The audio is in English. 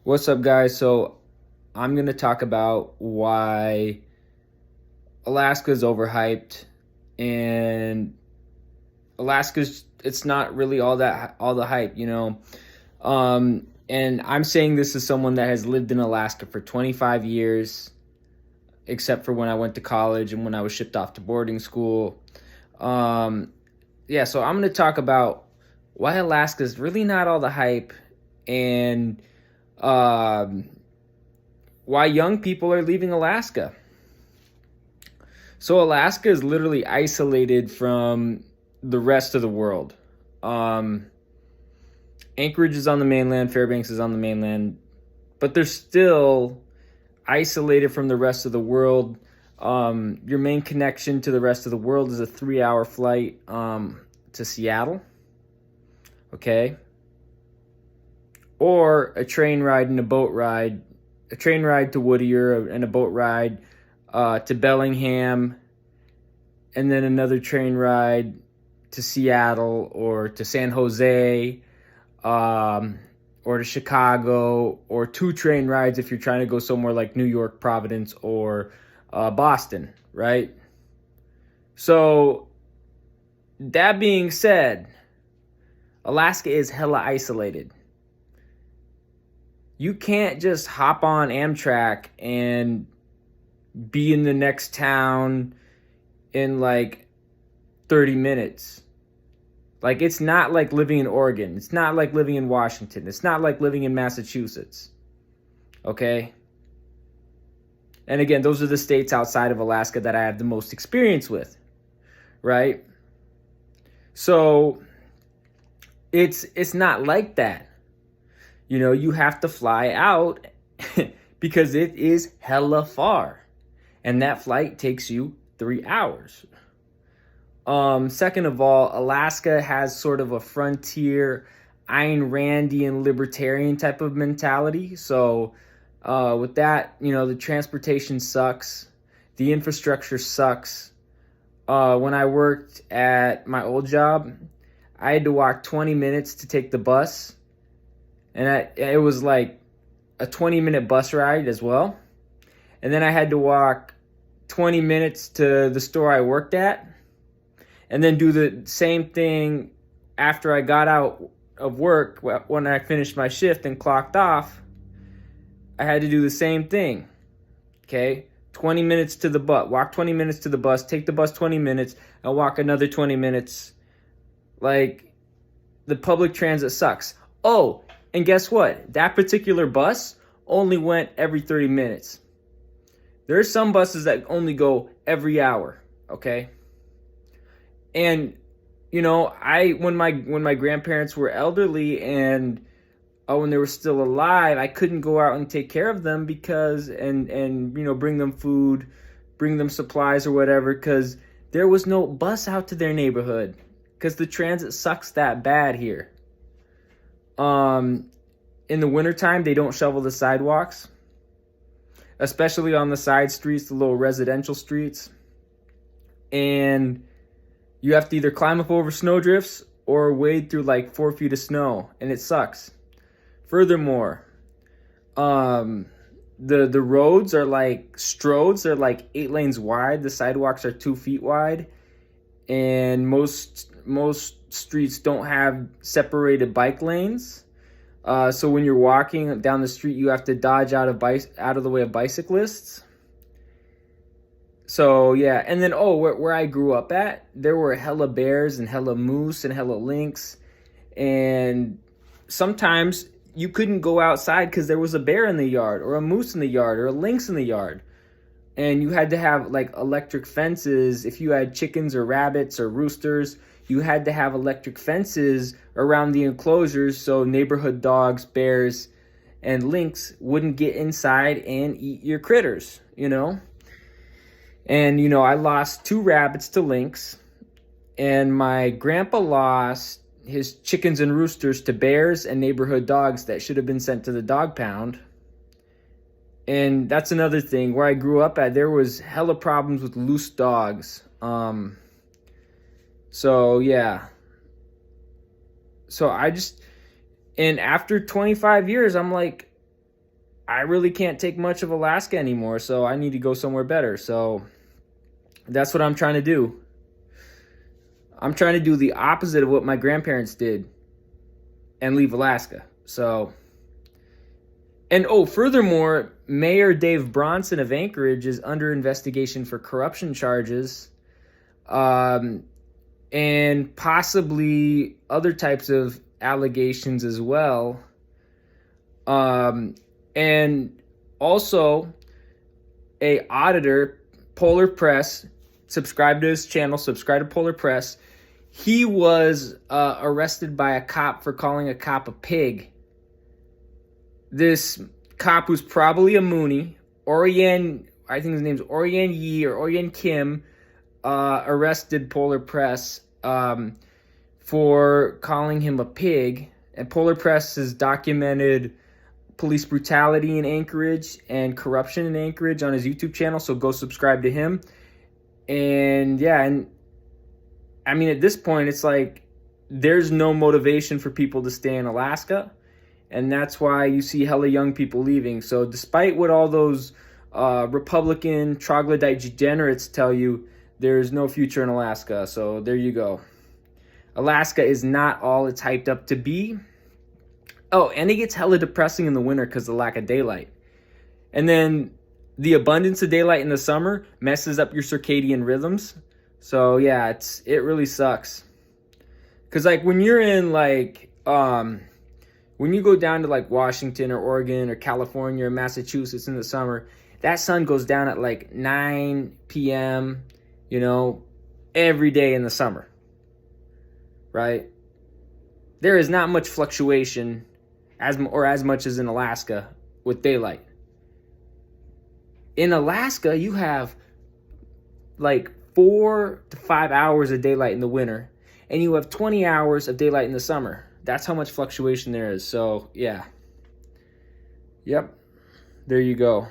What's up, guys? So, I'm going to talk about why Alaska is overhyped, and it's not really all the hype. And I'm saying this as someone that has lived in Alaska for 25 years, except for when I went to college and when I was shipped off to boarding school. Um, yeah, so I'm going to talk about why Alaska is really not all the hype, and um, why young people are leaving Alaska. So Alaska is literally isolated from the rest of the world. Um, Anchorage is on the mainland, Fairbanks is on the mainland, but they're still isolated from the rest of the world. Your main connection to the rest of the world is a 3-hour flight to Seattle, okay? Or a train ride and a train ride to Whittier and a boat ride to Bellingham, and then another train ride to Seattle or to San Jose, or to Chicago, or 2 train rides if you're trying to go somewhere like New York, Providence, or Boston, right? So, that being said, Alaska is hella isolated. You can't just hop on Amtrak and be in the next town in like 30 minutes. Like, it's not like living in Oregon. It's not like living in Washington. It's not like living in Massachusetts. Okay? And again, those are the states outside of Alaska that I have the most experience with, right? So it's not like that. You have to fly out because it is hella far. And that flight takes you 3 hours. Second of all, Alaska has sort of a frontier, Ayn Randian libertarian type of mentality. So with that, the transportation sucks. The infrastructure sucks. When I worked at my old job, I had to walk 20 minutes to take the bus. And it was like a 20-minute bus ride as well. And then I had to walk 20 minutes to the store I worked at. And then do the same thing after I got out of work. When I finished my shift and clocked off, I had to do the same thing. Okay? 20 minutes to the bus. Walk 20 minutes to the bus. Take the bus 20 minutes. And walk another 20 minutes. Like, the public transit sucks. Oh, and guess what? That particular bus only went every 30 minutes. There are some buses that only go every hour, okay? And when my grandparents were elderly and when they were still alive, I couldn't go out and take care of them because bring them food, bring them supplies or whatever, because there was no bus out to their neighborhood because the transit sucks that bad here. In the wintertime, they don't shovel the sidewalks, especially on the side streets, the little residential streets. And you have to either climb up over snowdrifts or wade through like 4 feet of snow, and it sucks. Furthermore, the roads are like stroads. They're like 8 lanes wide. The sidewalks are 2 feet wide, and most streets don't have separated bike lanes. So when you're walking down the street, you have to dodge out of the way of bicyclists. So yeah, and then where I grew up at, there were hella bears and hella moose and hella lynx, and sometimes you couldn't go outside because there was a bear in the yard or a moose in the yard or a lynx in the yard. And you had to have like electric fences. If you had chickens or rabbits or roosters, you had to have electric fences around the enclosures so neighborhood dogs, bears, and lynx wouldn't get inside and eat your critters, And, I lost 2 rabbits to lynx, and my grandpa lost his chickens and roosters to bears and neighborhood dogs that should have been sent to the dog pound. And that's another thing. Where I grew up at, there was hella problems with loose dogs. So, yeah. So, and after 25 years, I'm like, I really can't take much of Alaska anymore, so I need to go somewhere better. So that's what I'm trying to do. I'm trying to do the opposite of what my grandparents did and leave Alaska. So, and oh, furthermore, Mayor Dave Bronson of Anchorage is under investigation for corruption charges, and possibly other types of allegations as well. And also a auditor, Polar Press, subscribe to his channel, subscribe to Polar Press. He was arrested by a cop for calling a cop a pig. This cop, who's probably a Moonie, I think his name's Orian Yi or Orian Kim, arrested Polar Press for calling him a pig. And Polar Press has documented police brutality in Anchorage and corruption in Anchorage on his YouTube channel, so go subscribe to him. And yeah, and I mean, at this point, it's like there's no motivation for people to stay in Alaska, and that's why you see hella young people leaving. So despite what all those Republican troglodyte degenerates tell you, there's no future in Alaska. So there you go. Alaska is not all it's hyped up to be. Oh, and it gets hella depressing in the winter because of the lack of daylight. And then the abundance of daylight in the summer messes up your circadian rhythms. So yeah, it really sucks. Cause like when you're in like when you go down to like Washington or Oregon or California or Massachusetts in the summer, that sun goes down at like 9 p.m., every day in the summer. Right? There is not much fluctuation as much as in Alaska with daylight. In Alaska, you have like 4 to 5 hours of daylight in the winter, and you have 20 hours of daylight in the summer. That's how much fluctuation there is. So, yeah. Yep. There you go.